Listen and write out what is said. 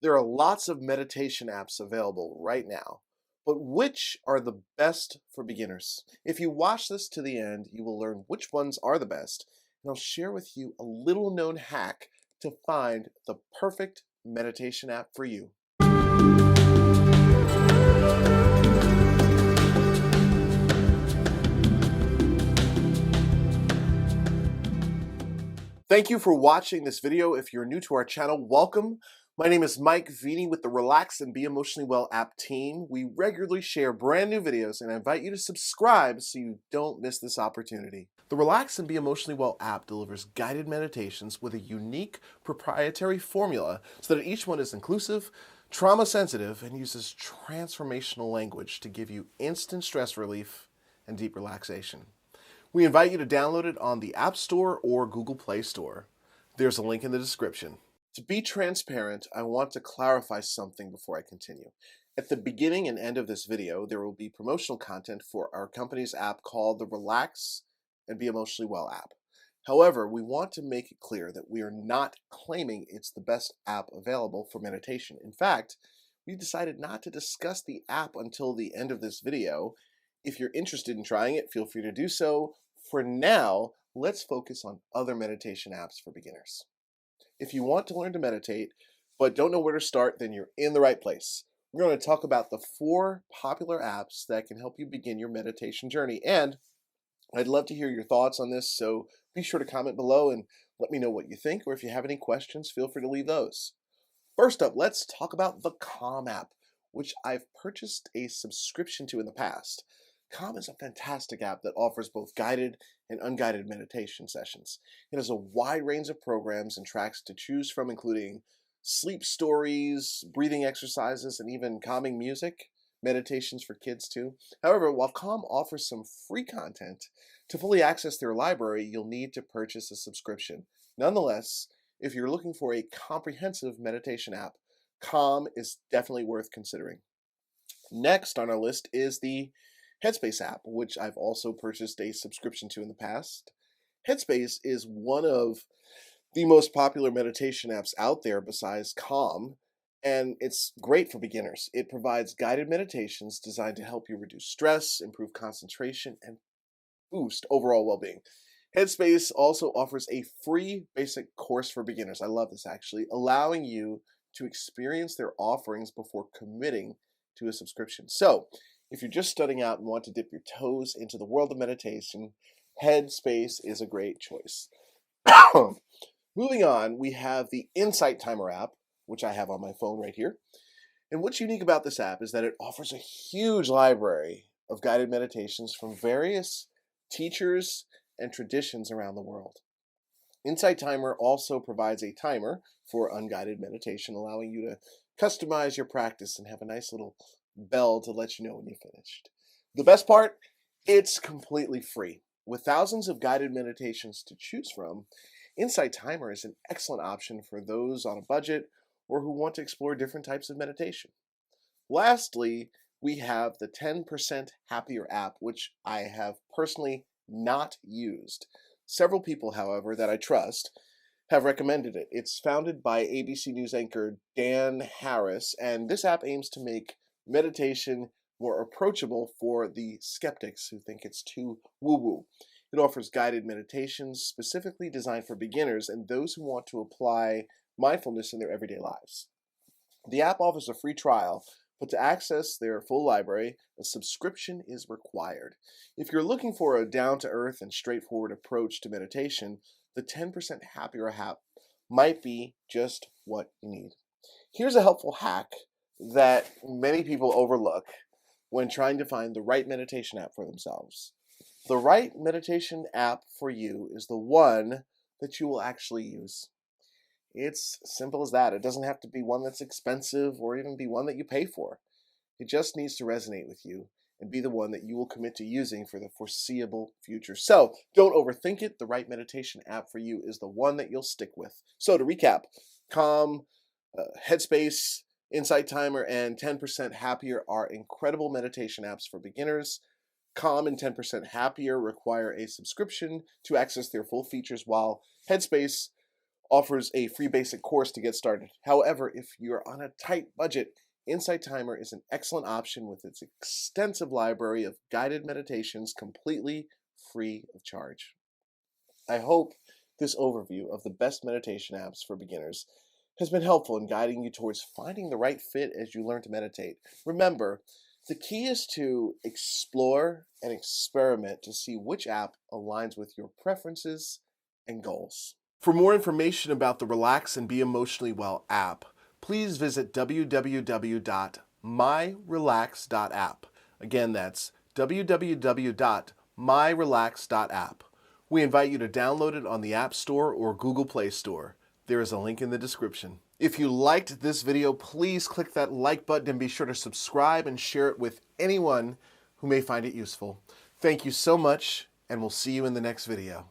There are lots of meditation apps available right now, but which are the best for beginners? If you watch this to the end, you will learn which ones are the best, and I'll share with you a little known hack to find the perfect meditation app for you. Thank you for watching this video. If you're new to our channel, welcome. My name is Mike Vini with the Relax and Be Emotionally Well app team. We regularly share brand new videos and I invite you to subscribe so you don't miss this opportunity. The Relax and Be Emotionally Well app delivers guided meditations with a unique proprietary formula so that each one is inclusive, trauma sensitive, and uses transformational language to give you instant stress relief and deep relaxation. We invite you to download it on the App Store or Google Play Store. There's a link in the description. To be transparent, I want to clarify something before I continue. At the beginning and end of this video, there will be promotional content for our company's app called the Relax and Be Emotionally Well app. However, we want to make it clear that we are not claiming it's the best app available for meditation. In fact, we decided not to discuss the app until the end of this video. If you're interested in trying it, feel free to do so. For now, let's focus on other meditation apps for beginners. If you want to learn to meditate, but don't know where to start, then you're in the right place. We're going to talk about the 4 popular apps that can help you begin your meditation journey. And I'd love to hear your thoughts on this, so be sure to comment below and let me know what you think, or if you have any questions, feel free to leave those. First up, let's talk about the Calm app, which I've purchased a subscription to in the past. Calm is a fantastic app that offers both guided and unguided meditation sessions. It has a wide range of programs and tracks to choose from, including sleep stories, breathing exercises, and even calming music, meditations for kids too. However, while Calm offers some free content, to fully access their library, you'll need to purchase a subscription. Nonetheless, if you're looking for a comprehensive meditation app, Calm is definitely worth considering. Next on our list is the Headspace app, which I've also purchased a subscription to in the past. Headspace is one of the most popular meditation apps out there besides Calm, and it's great for beginners. It provides guided meditations designed to help you reduce stress, improve concentration, and boost overall well-being. Headspace also offers a free basic course for beginners. I love this actually, allowing you to experience their offerings before committing to a subscription. So, if you're just starting out and want to dip your toes into the world of meditation, Headspace is a great choice. Moving on, we have the Insight Timer app, which I have on my phone right here. And what's unique about this app is that it offers a huge library of guided meditations from various teachers and traditions around the world. Insight Timer also provides a timer for unguided meditation, allowing you to customize your practice and have a nice little bell to let you know when you're finished. The best part, it's completely free. With thousands of guided meditations to choose from, Insight Timer is an excellent option for those on a budget or who want to explore different types of meditation. Lastly, we have the 10% Happier app, which I have personally not used. Several people, however, that I trust have recommended it. It's founded by ABC News anchor Dan Harris, and this app aims to make meditation more approachable for the skeptics who think it's too woo-woo. It offers guided meditations specifically designed for beginners and those who want to apply mindfulness in their everyday lives. The app offers a free trial, but to access their full library, a subscription is required. If you're looking for a down-to-earth and straightforward approach to meditation, the 10% Happier app might be just what you need. Here's a helpful hack that many people overlook when trying to find the right meditation app for themselves. The right meditation app for you is the one that you will actually use. It's simple as that. It doesn't have to be one that's expensive or even be one that you pay for. It just needs to resonate with you and be the one that you will commit to using for the foreseeable future. So don't overthink it. The right meditation app for you is the one that you'll stick with. So to recap, Calm, Headspace, Insight Timer, and 10% Happier are incredible meditation apps for beginners. Calm and 10% Happier require a subscription to access their full features, while Headspace offers a free basic course to get started. However, if you're on a tight budget, Insight Timer is an excellent option with its extensive library of guided meditations completely free of charge. I hope this overview of the best meditation apps for beginners has been helpful in guiding you towards finding the right fit as you learn to meditate. Remember, the key is to explore and experiment to see which app aligns with your preferences and goals. For more information about the Relax and Be Emotionally Well app, please visit www.myrelax.app. Again, that's www.myrelax.app. We invite you to download it on the App Store or Google Play Store. There is a link in the description. If you liked this video, please click that like button and be sure to subscribe and share it with anyone who may find it useful. Thank you so much, and we'll see you in the next video.